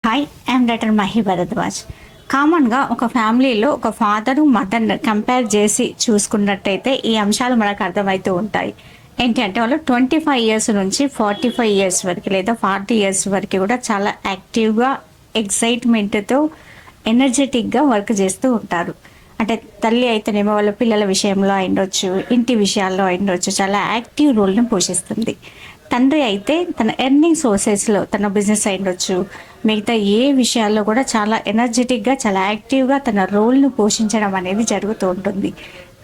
Hi, I'm doctor Mahi Bharadwaj. కామన్గా ఒక ఫ్యామిలీలో ఒక ఫాదరు మదర్ని కంపేర్ చేసి చూసుకున్నట్టయితే ఈ అంశాలు మనకు అర్థమవుతూ ఉంటాయి. ఏంటి అంటే వాళ్ళు 25 ఇయర్స్ నుంచి 45 ఇయర్స్ వరకు లేదా 40 ఇయర్స్ వరకు కూడా చాలా యాక్టివ్గా, ఎక్సైట్మెంట్తో, ఎనర్జెటిక్గా వర్క్ చేస్తూ ఉంటారు. అంటే తల్లి అయితేనేమో వాళ్ళ పిల్లల విషయంలో అయిండొచ్చు, ఇంటి విషయాల్లో అయిండొచ్చు, చాలా యాక్టివ్ రోల్ని పోషిస్తుంది. తండ్రి అయితే తన ఎర్నింగ్ సోర్సెస్లో తన బిజినెస్ అయిండొచ్చు, మిగతా ఏ విషయాల్లో కూడా చాలా ఎనర్జెటిక్గా, చాలా యాక్టివ్గా తన రోల్ను పోషించడం అనేది జరుగుతూ ఉంటుంది.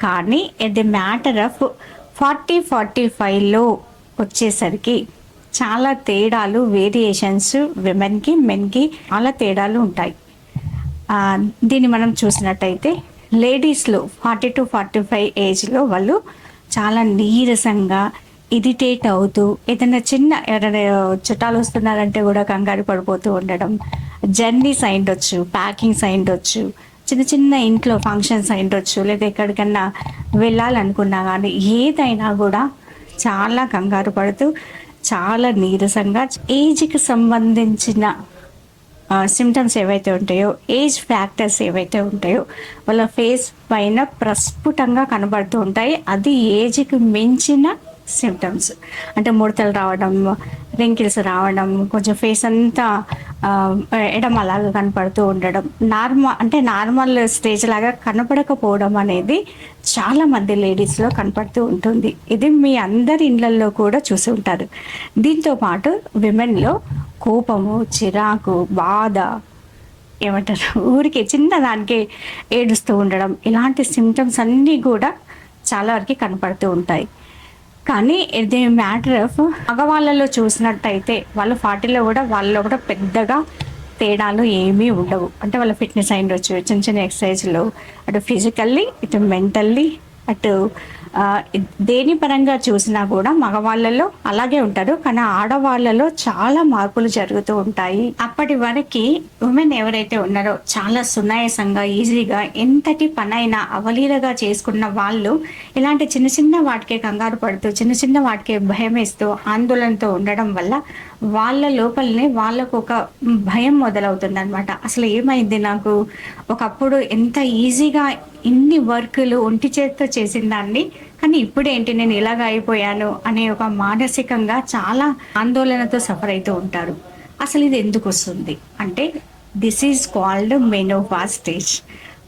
కానీ ఎట్ ది మ్యాటర్ ఆఫ్ 40-45లో వచ్చేసరికి చాలా తేడాలు, వేరియేషన్స్ విమెన్కి, మెన్కి చాలా తేడాలు ఉంటాయి. దీన్ని మనం చూసినట్టయితే లేడీస్లో 40-45 ఏజ్లో వాళ్ళు చాలా నీరసంగా, ఇరిటేట్ అవుతూ, ఏదైనా చిన్న ఎవరైనా చుట్టాలు వస్తున్నారంటే కూడా కంగారు పడిపోతూ ఉండడం, జర్నీస్ అయిండొచ్చు, ప్యాకింగ్స్ అయిండొచ్చు, చిన్న చిన్న ఇంట్లో ఫంక్షన్స్ అయిండొచ్చు, లేదా ఎక్కడికన్నా వెళ్ళాలనుకున్నా కానీ ఏదైనా కూడా చాలా కంగారు పడుతూ, చాలా నీరసంగా, ఏజ్కి సంబంధించిన సిమ్టమ్స్ ఏవైతే ఉంటాయో, ఏజ్ ఫ్యాక్టర్స్ ఏవైతే ఉంటాయో వాళ్ళ ఫేస్ పైన ప్రస్ఫుటంగా కనబడుతూ ఉంటాయి. అది ఏజ్కి మించిన సిమ్టమ్స్. అంటే ముడతలు రావడం, రింకిల్స్ రావడం, కొంచెం ఫేస్ అంతా ఎడమలాగా కనపడుతూ ఉండడం, నార్మల్ స్టేజ్ లాగా కనపడకపోవడం అనేది చాలా మంది లేడీస్లో కనపడుతూ ఉంటుంది. ఇది మీ అందరి ఇళ్ళల్లో కూడా చూసి ఉంటారు. దీంతోపాటు విమెన్లో కోపము, చిరాకు, బాధ, ఏమంటారు, ఊరికి చిన్నదానికి ఏడుస్తూ ఉండడం, ఇలాంటి సిమ్టమ్స్ అన్నీ కూడా చాలా వరకు కనపడుతూ ఉంటాయి. కానీ ఇది మ్యాటర్ ఆఫ్ మగవాళ్ళలో చూసినట్టయితే వాళ్ళు 40లో కూడా వాళ్ళలో కూడా పెద్దగా తేడాలు ఏమీ ఉండవు. అంటే వాళ్ళ ఫిట్నెస్ అయిండొచ్చు, చిన్న చిన్న ఎక్సర్సైజ్లు, అటు ఫిజికల్లీ, ఇటు మెంటల్లీ, అటు దేని పరంగా చూసినా కూడా మగవాళ్ళలో అలాగే ఉంటారు. కానీ ఆడవాళ్ళలో చాలా మార్పులు జరుగుతూ ఉంటాయి. అప్పటి వరకు ఉమెన్ ఎవరైతే ఉన్నారో చాలా సునాయాసంగా, ఈజీగా ఎంతటి పనైనా అవలీలగా చేసుకున్న వాళ్ళు ఇలాంటి చిన్న చిన్న వాటికే కంగారు పడుతూ, చిన్న చిన్న వాటికే భయం వేస్తూ, ఆందోళనతో ఉండడం వల్ల వాళ్ళ లోపలనే వాళ్ళకు ఒక భయం మొదలవుతుంది అనమాట. అసలు ఏమైంది నాకు, ఒకప్పుడు ఎంత ఈజీగా ఇన్ని వర్కులు ఒంటి చేతితో చేసిన దాన్ని, కానీ ఇప్పుడేంటి నేను ఇలాగ అయిపోయాను అనే ఒక మానసికంగా చాలా ఆందోళనతో సఫర్ అవుతూ ఉంటారు. అసలు ఇది ఎందుకు వస్తుంది అంటే this is called menopause stage.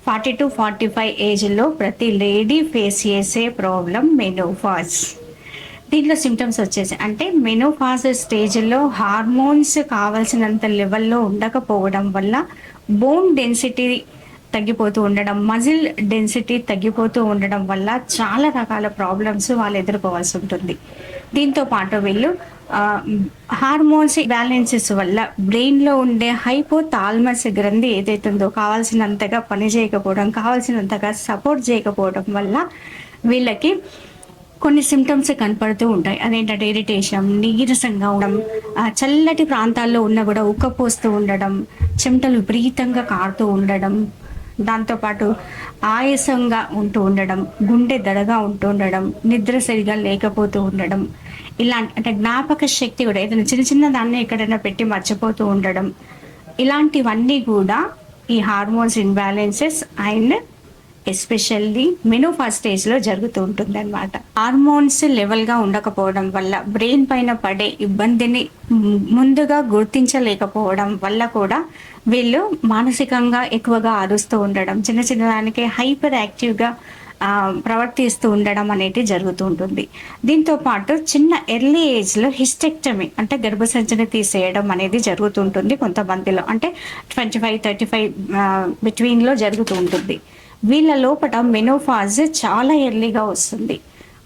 40-45 ఏజ్లో ప్రతి లేడీ ఫేస్ చేసే ప్రాబ్లం మెనోపాజ్. దీంట్లో సిమ్టమ్స్ వచ్చేసి అంటే మెనోపాజ్ స్టేజ్లో హార్మోన్స్ కావాల్సినంత లెవెల్లో ఉండకపోవడం వల్ల బోన్ డెన్సిటీ తగ్గిపోతూ ఉండడం, మజిల్ డెన్సిటీ తగ్గిపోతూ ఉండడం వల్ల చాలా రకాల ప్రాబ్లమ్స్ వాళ్ళు ఎదుర్కోవాల్సి ఉంటుంది. దీంతో పాటు వీళ్ళు హార్మోన్స్ బ్యాలెన్సెస్ వల్ల బ్రెయిన్లో ఉండే హైపోథాలమస్ గ్రంథి ఏదైతే ఉందో కావాల్సినంతగా పనిచేయకపోవడం, కావాల్సినంతగా సపోర్ట్ చేయకపోవడం వల్ల వీళ్ళకి కొన్ని సిమ్టమ్స్ కనపడుతూ ఉంటాయి. అదేంటంటే ఇరిటేషన్, నీరసంగా ఉండడం, చల్లటి ప్రాంతాల్లో ఉన్న కూడా ఉక్కపోస్తూ ఉండడం, చెమటలు విపరీతంగా కారుతూ ఉండడం, దాంతోపాటు ఆయాసంగా ఉంటూ ఉండడం, గుండె దడగా ఉంటూ ఉండడం, నిద్ర సరిగా లేకపోతూ ఉండడం, ఇలాంటి అంటే జ్ఞాపక శక్తి కూడా ఏదైనా చిన్న చిన్న దాన్ని ఎక్కడైనా పెట్టి మర్చిపోతూ ఉండడం, ఇలాంటివన్నీ కూడా ఈ hormones imbalances and especially menopause స్టేజ్లో జరుగుతూ ఉంటుంది అనమాట. హార్మోన్స్ లెవెల్గా ఉండకపోవడం వల్ల బ్రెయిన్ పైన పడే ఇబ్బందిని ముందుగా గుర్తించలేకపోవడం వల్ల కూడా వీళ్ళు మానసికంగా ఎక్కువగా అరుస్తూ ఉండడం, చిన్న చిన్న దానికి హైపర్ యాక్టివ్గా ప్రవర్తిస్తూ ఉండడం అనేది జరుగుతూ ఉంటుంది. దీంతో పాటు చిన్న ఎర్లీ ఏజ్లో హిస్టెక్టమీ అంటే గర్భసంచన తీసేయడం అనేది జరుగుతుంటుంది కొంతమందిలో. అంటే 25-35 బిట్వీన్లో జరుగుతూ ఉంటుంది. వీళ్ళ లోపల మెనోపాజ్ చాలా ఎర్లీగా వస్తుంది.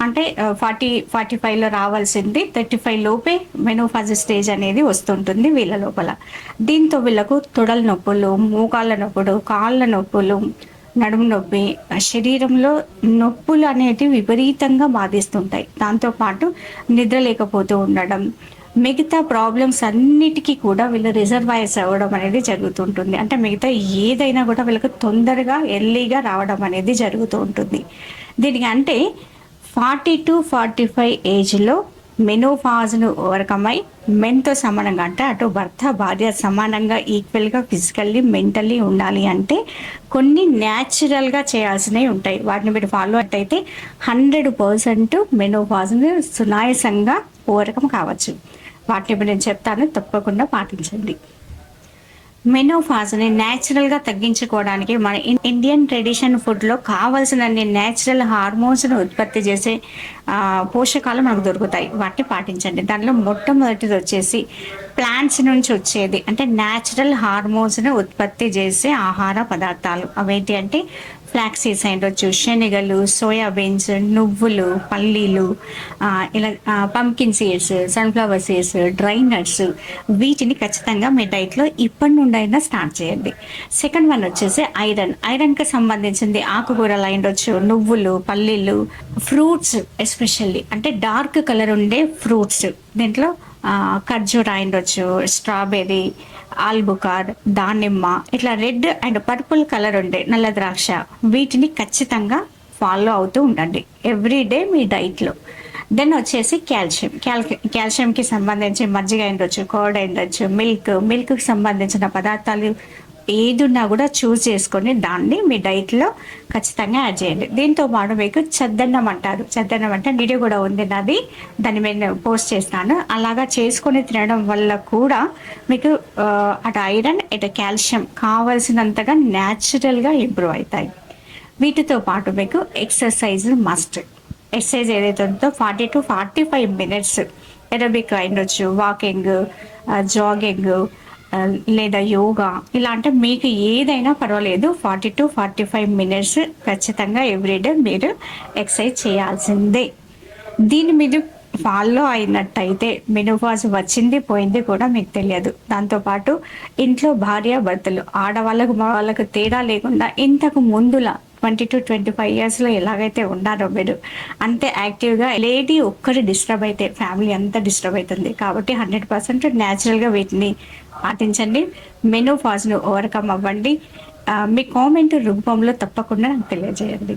అంటే 40-45లో రావాల్సింది 35 లోపే మెనోపాజ్ స్టేజ్ అనేది వస్తుంటుంది వీళ్ళ లోపల. దీంతో వీళ్ళకు తొడల నొప్పులు, మోకాళ్ళ నొప్పులు, కాళ్ళ నొప్పులు, నడుము నొప్పి, శరీరంలో నొప్పులు అనేటివి విపరీతంగా బాధిస్తుంటాయి. దాంతోపాటు నిద్ర లేకపోతూ ఉండడం, మిగతా ప్రాబ్లమ్స్ అన్నిటికీ కూడా వీళ్ళు రిజర్వాయర్స్ అవ్వడం అనేది జరుగుతుంటుంది. అంటే మిగతా ఏదైనా కూడా వీళ్ళకి తొందరగా ఎర్లీగా రావడం అనేది జరుగుతూ ఉంటుంది. దీనికి అంటే 40-45 ఏజ్లో మెనోపాజ్ను ఓవర్కమ్ అయి మెన్తో సమానంగా, అంటే అటు భర్త భార్య సమానంగా ఈక్వల్గా ఫిజికల్లీ మెంటల్లీ ఉండాలి అంటే కొన్ని న్యాచురల్గా చేయాల్సినవి ఉంటాయి. వాటిని మీరు ఫాలో అయితే 100% మెనోపాజ్ను సునాయాసంగా ఓవర్కమ్ కావచ్చు. వాటిని ఇప్పుడు నేను చెప్తాను, తప్పకుండా పాటించండి. మెనోఫాజ్ని న్యాచురల్గా తగ్గించుకోవడానికి మన ఇండియన్ ట్రెడిషన్ ఫుడ్లో కావాల్సిన న్యాచురల్ హార్మోన్స్ను ఉత్పత్తి చేసే పోషకాలు మనకు దొరుకుతాయి. వాటిని పాటించండి. దానిలో మొట్టమొదటిది వచ్చేసి ప్లాంట్స్ నుంచి వచ్చేది, అంటే న్యాచురల్ హార్మోన్స్ను ఉత్పత్తి చేసే ఆహార పదార్థాలు అవేంటి అంటే ఫ్లాక్స్ సీడ్స్ అయ్యొచ్చు, శనగలు, సోయాబీన్స్, నువ్వులు, పల్లీలు, ఇలా pumpkin seeds, sunflower seeds, dry nuts, వీటిని ఖచ్చితంగా మీ డైట్లో ఇప్పటి నుండి అయినా స్టార్ట్ చేయండి. సెకండ్ వన్ వచ్చేసి ఐరన్కి సంబంధించింది ఆకుకూరలు అయ్యొచ్చు, నువ్వులు, పల్లీలు, ఫ్రూట్స్ ఎస్పెషల్లీ అంటే డార్క్ కలర్ ఉండే ఫ్రూట్స్, దీంట్లో ఖర్జూర అయ్యొచ్చు, స్ట్రాబెర్రీ, ఆల్బుకార్, దానిమ్మ, ఇట్లా రెడ్ అండ్ పర్పుల్ కలర్ ఉండే నల్ల ద్రాక్ష, వీటిని ఖచ్చితంగా ఫాలో అవుతూ ఉండండి ఎవ్రీడే మీ డైట్లో. దెన్ వచ్చేసి కాల్షియంకి సంబంధించి మజ్జిగ ఉండొచ్చు, కర్డ్ ఉండొచ్చు, మిల్క్కి సంబంధించిన పదార్థాలు ఏదున్నా కూడా చూస్ చేసుకొని దాన్ని మీ డైట్లో ఖచ్చితంగా యాడ్ చేయండి. దీంతో పాటు మీకు చద్దన్నం అంటారు, చద్దన్నం అంటే వీడియో కూడా ఉంది నాది, దాన్ని నేను పోస్ట్ చేస్తాను. అలాగా చేసుకొని తినడం వల్ల కూడా మీకు అటు ఐరన్ ఇటు కాల్షియం కావాల్సినంతగా న్యాచురల్గా ఇంప్రూవ్ అవుతాయి. వీటితో పాటు మీకు ఎక్సర్సైజ్ మస్ట్. ఎక్సర్సైజ్ ఏదైతే ఉందో 40 to 45 minutes ఎరోబిక్ అయ్యొచ్చు, వాకింగ్, జాగింగ్ లేదా యోగా, ఇలా అంటే మీకు ఏదైనా పర్వాలేదు. 40 to 45 minutes ఖచ్చితంగా ఎవ్రీడే మీరు ఎక్సర్సైజ్ చేయాల్సిందే. దీన్ని మీరు ఫాలో అయినట్టయితే మెనోపాజ్ వచ్చింది పోయింది కూడా మీకు తెలియదు. దాంతోపాటు ఇంట్లో భార్య భర్తలు ఆడవాళ్ళకు మగవాళ్ళకు తేడా లేకుండా ఇంతకు ముందులా 20 to 25 yearsలో ఎలాగైతే ఉన్నారో మీరు అంతే యాక్టివ్గా, లేడీ ఒక్కరి డిస్టర్బ్ అయితే ఫ్యామిలీ అంతా డిస్టర్బ్ అవుతుంది. కాబట్టి 100% న్యాచురల్గా వీటిని పాటించండి. మెనోపాజ్ను ఓవర్కమ్ అవ్వండి. మీ కామెంట్ రూపంలో తప్పకుండా నాకు తెలియజేయండి.